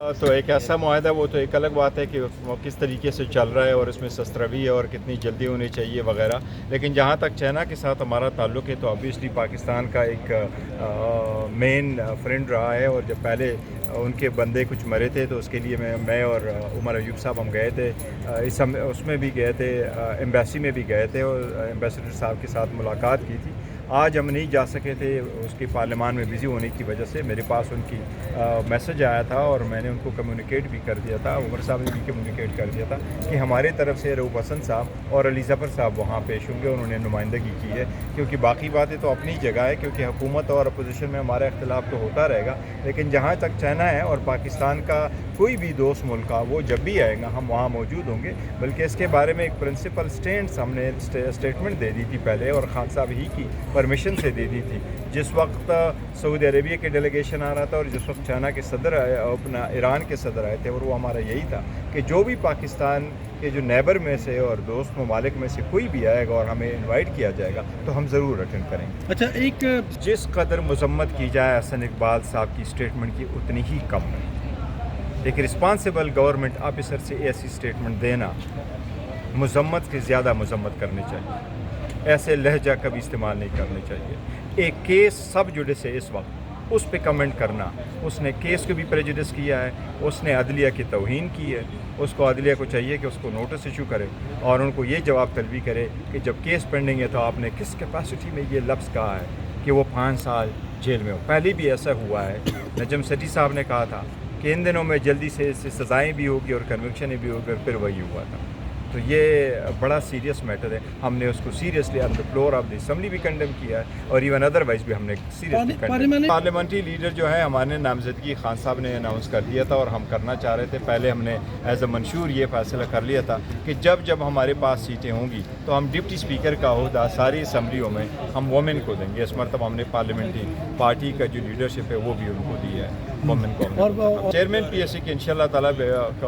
تو ایک ایسا معاہدہ وہ تو ایک الگ بات ہے کہ وہ کس طریقے سے چل رہا ہے اور اس میں سستروی ہے اور کتنی جلدی ہونی چاہیے وغیرہ. لیکن جہاں تک چائنا کے ساتھ ہمارا تعلق ہے تو obviously پاکستان کا ایک مین فرینڈ رہا ہے. اور جب پہلے ان کے بندے کچھ مرے تھے تو اس کے لیے میں اور عمر ایوب صاحب ہم گئے تھے. اس میں بھی گئے تھے, ایمبیسی میں بھی گئے تھے اور ایمبیسڈر صاحب کے ساتھ ملاقات کی تھی. آج ہم نہیں جا سکے تھے اس کی پارلیمان میں بزی ہونے کی وجہ سے. میرے پاس ان کی میسج آیا تھا اور میں نے ان کو کمیونیکیٹ بھی کر دیا تھا. عمر صاحب نے بھی کمیونیکیٹ کر دیا تھا کہ ہماری طرف سے رؤوف حسن صاحب اور علی ظفر صاحب وہاں پیش ہوں گے. انہوں نے نمائندگی کی ہے کیونکہ باقی باتیں تو اپنی جگہ ہے, کیونکہ حکومت اور اپوزیشن میں ہمارا اختلاف تو ہوتا رہے گا. لیکن جہاں تک چائنا ہے اور پاکستان کا کوئی بھی دوست ملک کا, وہ جب بھی آئے گا ہم وہاں موجود ہوں گے. بلکہ اس کے بارے میں ایک پرنسپل سٹینڈ ہم نے اسٹیٹمنٹ دے دی تھی پہلے, اور خان صاحب ہی کی پرمیشن سے دے دی تھی. جس وقت سعودی عربیہ کے ڈیلیگیشن آ رہا تھا اور جس وقت چائنا کے صدر آئے, اپنا ایران کے صدر آئے تھے, اور وہ ہمارا یہی تھا کہ جو بھی پاکستان کے جو نیبر میں سے اور دوست ممالک میں سے کوئی بھی آئے گا اور ہمیں انوائٹ کیا جائے گا تو ہم ضرور اٹینڈ کریں گے. اچھا, ایک جس قدر مذمت کی جائے حسن اقبال صاحب کی اسٹیٹمنٹ کی اتنی ہی کم ہے. ایک رسپانسیبل گورنمنٹ آفیسر سے ایسی اسٹیٹمنٹ دینا, مذمت سے زیادہ مذمت کرنی چاہیے. ایسے لہجہ کبھی استعمال نہیں کرنے چاہیے. ایک کیس سب جوڈس ہے اس وقت, اس پہ کمنٹ کرنا, اس نے کیس کو بھی پریجوڈس کیا ہے, اس نے عدلیہ کی توہین کی ہے. اس کو عدلیہ کو چاہیے کہ اس کو نوٹس ایشو کرے اور ان کو یہ جواب طلبی کرے کہ جب کیس پینڈنگ ہے تو آپ نے کس کیپیسٹی میں یہ لفظ کہا ہے کہ وہ 5 سال جیل میں ہو. پہلے بھی ایسا ہوا ہے. نجم سیٹھی صاحب نے کہا تھا کہ ان دنوں میں جلدی سے اس سے سزائیں بھی ہوگی اور کنوکشنیں بھی ہوگی, اور پھر وہی ہوا تھا. تو یہ بڑا سیریس میٹر ہے. ہم نے اس کو seriously on the floor of the assembly بھی کنڈیم کیا ہے اور ایون ادروائز بھی ہم نے سیریسلی کنڈیم. پارلیمنٹری لیڈر جو ہے ہمارے نامزدگی خان صاحب نے اناؤنس کر دیا تھا اور ہم کرنا چاہ رہے تھے. پہلے ہم نے ایز اے منشور یہ فیصلہ کر لیا تھا کہ جب ہمارے پاس سیٹیں ہوں گی تو ہم ڈپٹی اسپیکر کا عہدہ ساری اسمبلیوں میں ہم وومن کو دیں گے. اس مرتبہ ہم نے پارلیمنٹری پارٹی کا جو لیڈرشپ ہے وہ بھی ان کو دی ہے, وومن کو. چیئرمین پی ایس سی کے انشاء اللہ تعالیٰ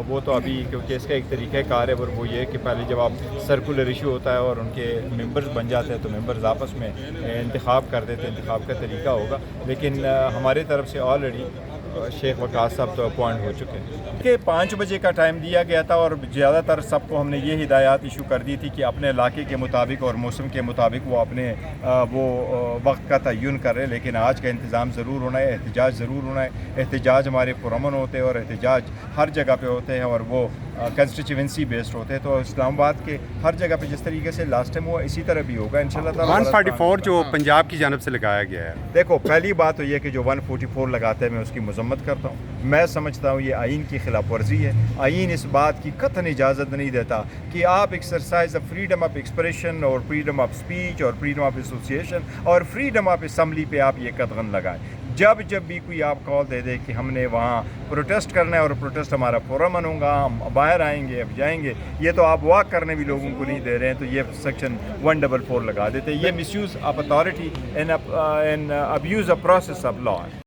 وہ تو ابھی, کیونکہ اس کا ایک طریقہ کار ہے وہ یہ کہ پہلے جب آپ سرکولر ایشو ہوتا ہے اور ان کے ممبرز بن جاتے ہیں تو ممبرز آپس میں انتخاب کر دیتے ہیں. انتخاب کا طریقہ ہوگا, لیکن ہماری طرف سے آلریڈی شیخ وقاص صاحب تو اپوائنٹ ہو چکے ہیں. کہ 5 بجے کا ٹائم دیا گیا تھا اور زیادہ تر سب کو ہم نے یہ ہدایات ایشو کر دی تھی کہ اپنے علاقے کے مطابق اور موسم کے مطابق وہ اپنے وہ وقت کا تعین کر رہے. لیکن آج کا انتظام ضرور ہونا ہے, احتجاج ضرور ہونا ہے. احتجاج ہمارے پرامن ہوتے ہیں اور احتجاج ہر جگہ پہ ہوتے ہیں اور وہ کنسٹیچوئنسی بیسڈ ہوتے ہیں. تو اسلام آباد کے ہر جگہ پہ جس طریقے سے لاسٹ ٹائم ہوا اسی طرح بھی ہوگا انشاءاللہ تعالیٰ. 144 جو پنجاب کی جانب سے لگایا گیا ہے, دیکھو پہلی بات تو یہ کہ جو 144 لگاتے ہیں میں اس کی مذمت کرتا ہوں. میں سمجھتا ہوں یہ آئین کی خلاف ورزی ہے. آئین اس بات کی قطعاً اجازت نہیں دیتا کہ آپ exercise of freedom of expression اور فریڈم آف اسپیچ اور فریڈم آف ایسوسیشن اور فریڈم آف اسمبلی پہ آپ یہ قدغن لگائیں. جب بھی کوئی آپ کال دے دے کہ ہم نے وہاں پروٹیسٹ کرنا ہے اور پروٹیسٹ ہمارا پرامن ہوگا, ہم باہر آئیں گے, اب جائیں گے, یہ تو آپ واک کرنے بھی لوگوں کو نہیں دے رہے ہیں, تو یہ سیکشن 144 لگا دیتے. یہ misuse of authority and abuse of process of law ہے.